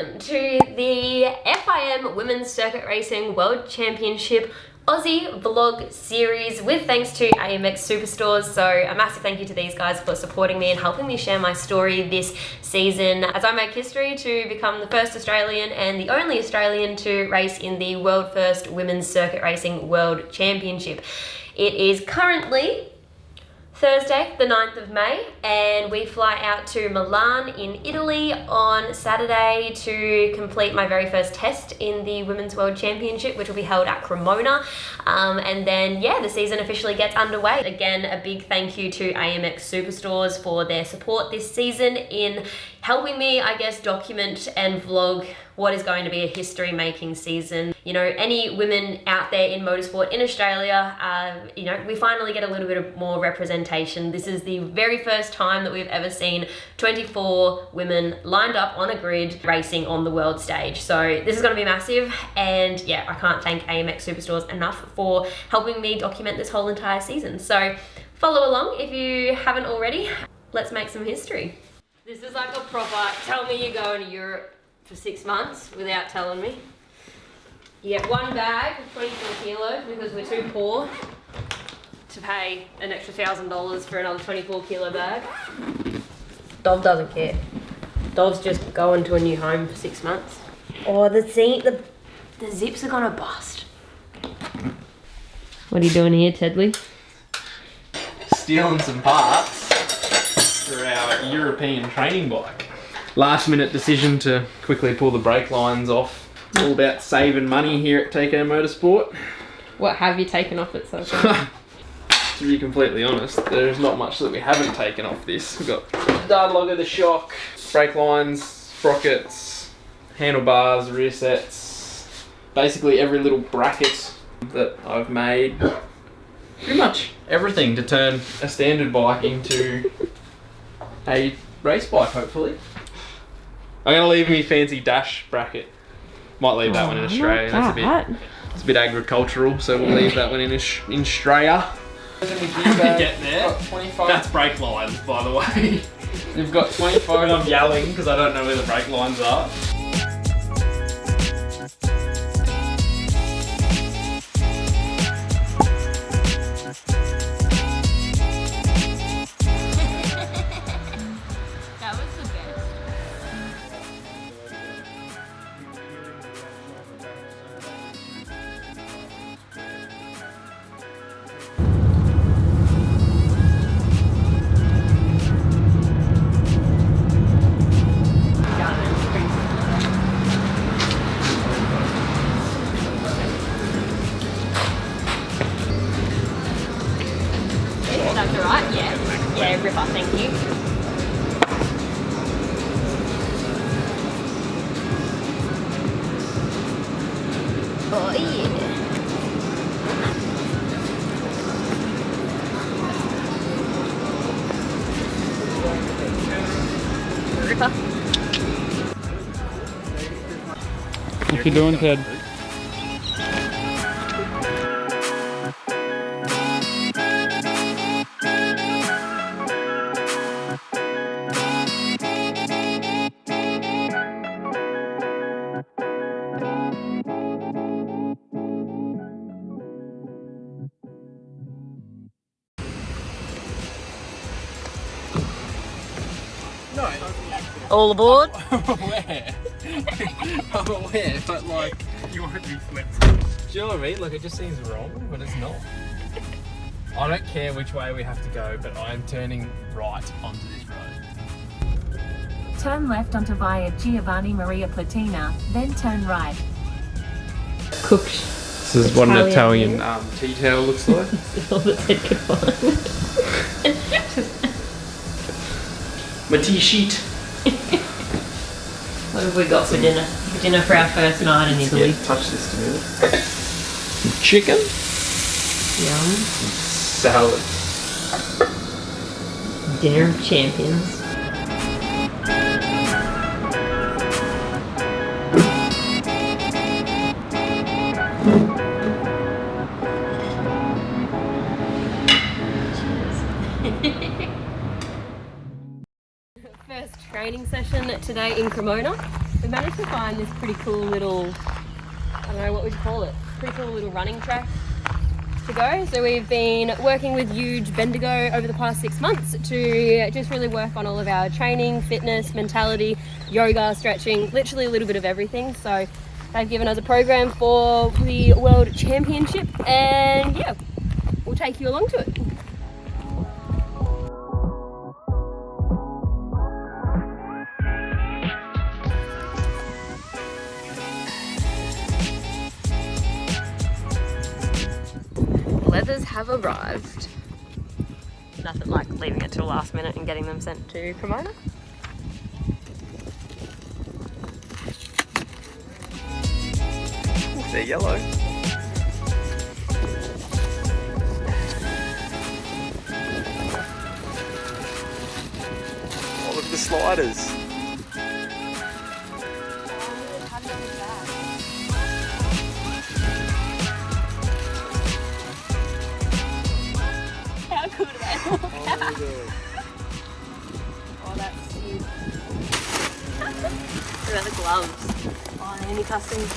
welcome to the FIM Women's Circuit Racing World Championship Aussie vlog series with thanks to AMX Superstores. So a massive thank you to these guys for supporting me and helping me share my story this season as I make history to become the first Australian and the only Australian to race in the world first Women's Circuit Racing World Championship. It is currently Thursday, the 9th of May, and we fly out to Milan in Italy on Saturday to complete my very first test in the Women's World Championship, which will be held at Cremona. And then, yeah, the season officially gets underway. Again, a big thank you to AMX Superstores for their support this season in helping me, I guess, document and vlog what is going to be a history-making season. You know, any women out there in motorsport in Australia, you know, we finally get a little bit of more representation. This is the very first time that we've ever seen 24 women lined up on a grid racing on the world stage. So this is going to be massive, and yeah, I can't thank AMX Superstores enough for helping me document this whole entire season. So follow along if you haven't already. Let's make some history. This is like a proper, tell me you're going to Europe for 6 months without telling me. You get one bag of 24 kilos because we're too poor to pay an extra $1,000 for another 24 kilo bag. Dov doesn't care. Dov's just going to a new home for 6 months. Oh, the zips are gonna bust. What are you doing here, Tedley? Stealing some parts for our European training bike. Last minute decision to quickly pull the brake lines off. All about saving money here at Tayla Motorsport. What have you taken off it so far? To be completely honest, there's not much that we haven't taken off this. We've got data logger, the shock, brake lines, sprockets, handlebars, rear sets, basically every little bracket that I've made. Pretty much everything to turn a standard bike into a race bike, hopefully. I'm going to leave me fancy dash bracket. Might leave that one in Australia. It's a bit agricultural, so we'll leave that one in Australia. Get there. 25. That's brake lines, by the way. You've got 25. And I'm yelling because I don't know where the brake lines are. That's alright, yeah. Yeah, rip up, thank you. Oh yeah. Ripper. What you doing, Ted? No. All aboard? I'm aware. I'm aware, but like, you won't be flipped. Do you know what I mean? Like, it just seems wrong, but it's not. I don't care which way we have to go, but I'm turning right onto this road. Turn left onto Via Giovanni Maria Platina, then turn right. Cooked. This is what an Italian tea towel looks like. All that Ted could find. My tea sheet. What have we got for dinner? Dinner for our first night in Italy. Yeah, touch this together. Some chicken. Yum. Salad. Dinner of champions. First training session today in Cremona. we managed to find this pretty cool little, I don't know what we'd call it, pretty cool little running track to go. So we've been working with Huge Bendigo over the past 6 months to just really work on all of our training, fitness, mentality, yoga, stretching, literally a little bit of everything. So they've given us a program for the World Championship, and yeah, we'll take you along to it. Leathers have arrived. Nothing like leaving it till last minute and getting them sent to Cremona. They're yellow. Oh, look at the sliders. How good are they look? Oh, that's cute. What about the gloves? Oh, any customs?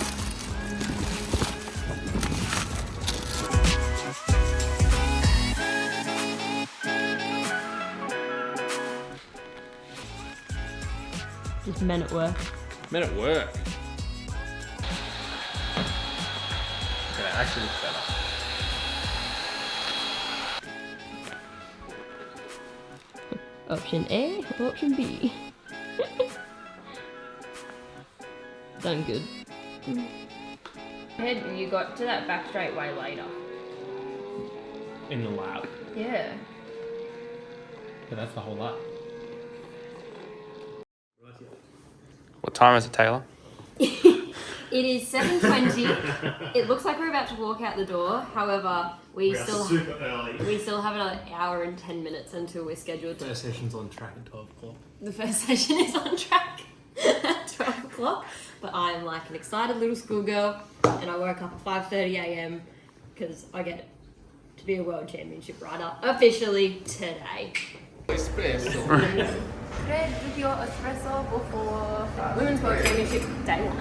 Just men at work. Men at work. Okay, that actually looks better. Option A, option B. Done good. Head, you got to that back straight way later. In the lap. Yeah. Yeah, that's the whole lap. What time is it, Tayla? It is 7:20. It looks like we're about to walk out the door. However, we still have another hour and 10 minutes until we're scheduled to. First session's on track at 12 o'clock. The first session is on track at 12 o'clock. But I'm like an excited little schoolgirl, and I woke up at 5:30 a.m. because I get to be a world championship rider officially today. Red with your espresso before Women's World Championship Day 1.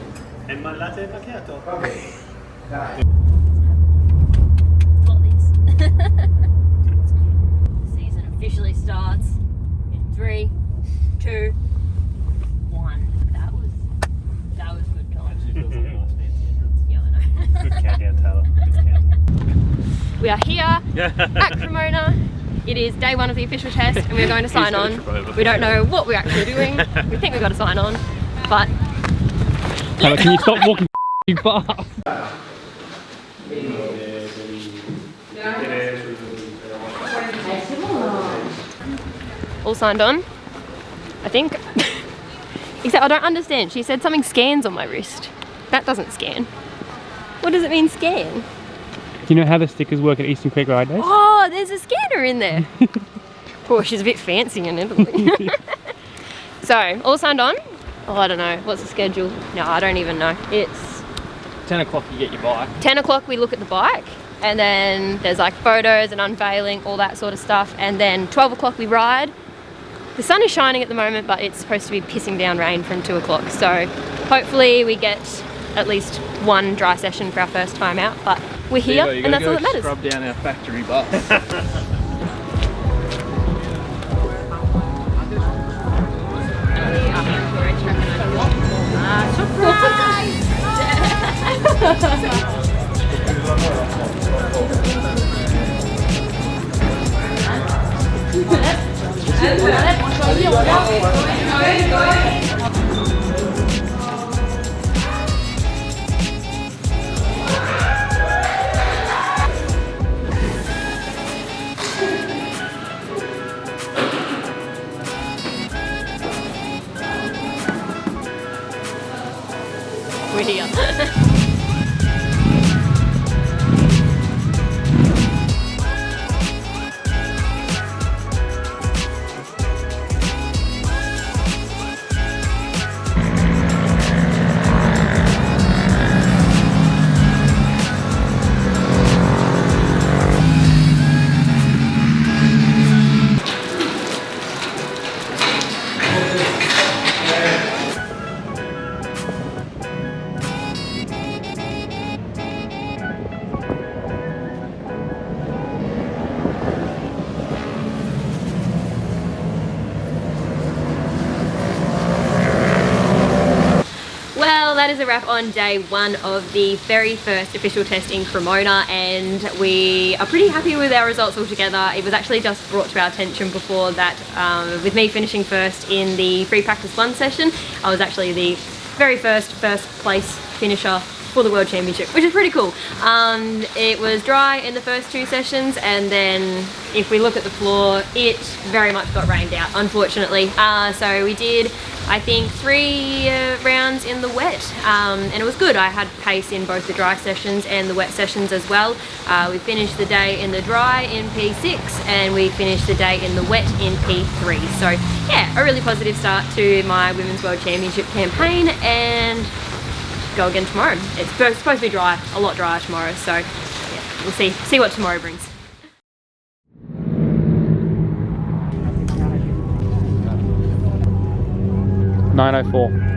And my latte macchiato. Okay. Got this. The season officially starts in 3, 2, 1. That was good going. Actually feels like a nice fancy entrance. Yeah, I know. Good countdown, Taylor. Good countdown. We are here at Cremona. It is day 1 of the official test, and we're going to sign on. We don't know what we're actually doing. We think we've got to sign on, but Tayla, can you stop walking too fast? all signed on, I think. Except I don't understand. She said something scans on my wrist. That doesn't scan. What does it mean, scan? Do you know how the stickers work at Eastern Creek Ride Days? Oh, there's a scanner in there. Oh, she's a bit fancy in Italy. So, all signed on? Oh, I don't know. What's the schedule? No, I don't even know. It's 10 o'clock you get your bike. 10 o'clock we look at the bike, and then there's like photos and unveiling, all that sort of stuff, and then 12 o'clock we ride. The sun is shining at the moment, but it's supposed to be pissing down rain from 2 o'clock, so hopefully we get at least one dry session for our first time out, but we're here, and that's all that matters. Scrub down our factory bus. We're here. that is a wrap on day 1 of the very first official test in Cremona, and we are pretty happy with our results altogether. It was actually just brought to our attention before that with me finishing first in the free practice 1 session, I was actually the very first place finisher for the World Championship, which is pretty cool. It was dry in the first 2 sessions, and then if we look at the floor, it very much got rained out, unfortunately. So we did, I think, 3 rounds in the wet, and it was good. I had pace in both the dry sessions and the wet sessions as well. We finished the day in the dry in P6, and we finished the day in the wet in P3. So yeah, a really positive start to my Women's World Championship campaign, and go again tomorrow. It's supposed to be dry, a lot drier tomorrow, so yeah, we'll see what tomorrow brings. .904.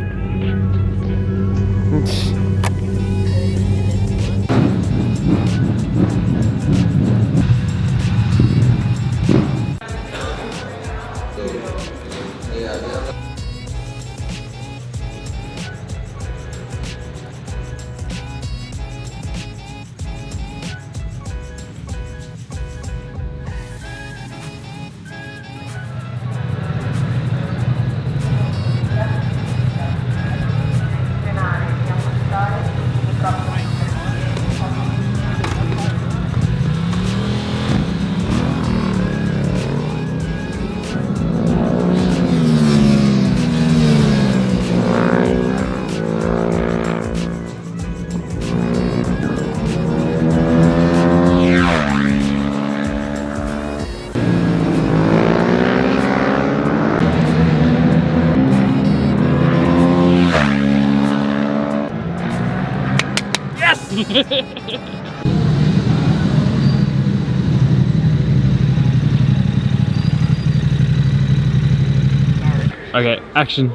Okay, action.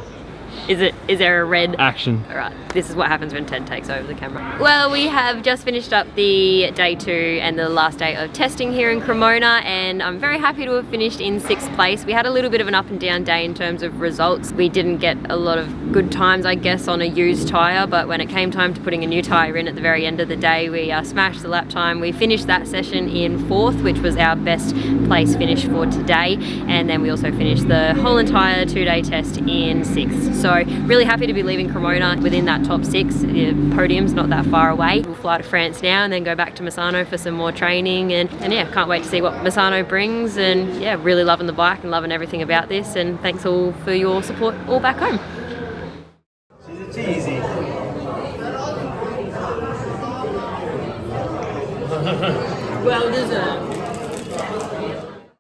Is there a red? Action. Alright, this is what happens when Ted takes over the camera. Well, we have just finished up the day 2 and the last day of testing here in Cremona, and I'm very happy to have finished in 6th place. We had a little bit of an up and down day in terms of results. We didn't get a lot of good times, I guess, on a used tyre, but when it came time to putting a new tyre in at the very end of the day, we smashed the lap time. We finished that session in 4th, which was our best place finish for today, and then we also finished the whole entire 2-day test in 6th. So really happy to be leaving Cremona within that top 6. The podium's not that far away. We'll fly to France now and then go back to Misano for some more training, and yeah, can't wait to see what Misano brings, and yeah, really loving the bike and loving everything about this, and thanks all for your support all back home. She's a cheesy. Well deserved.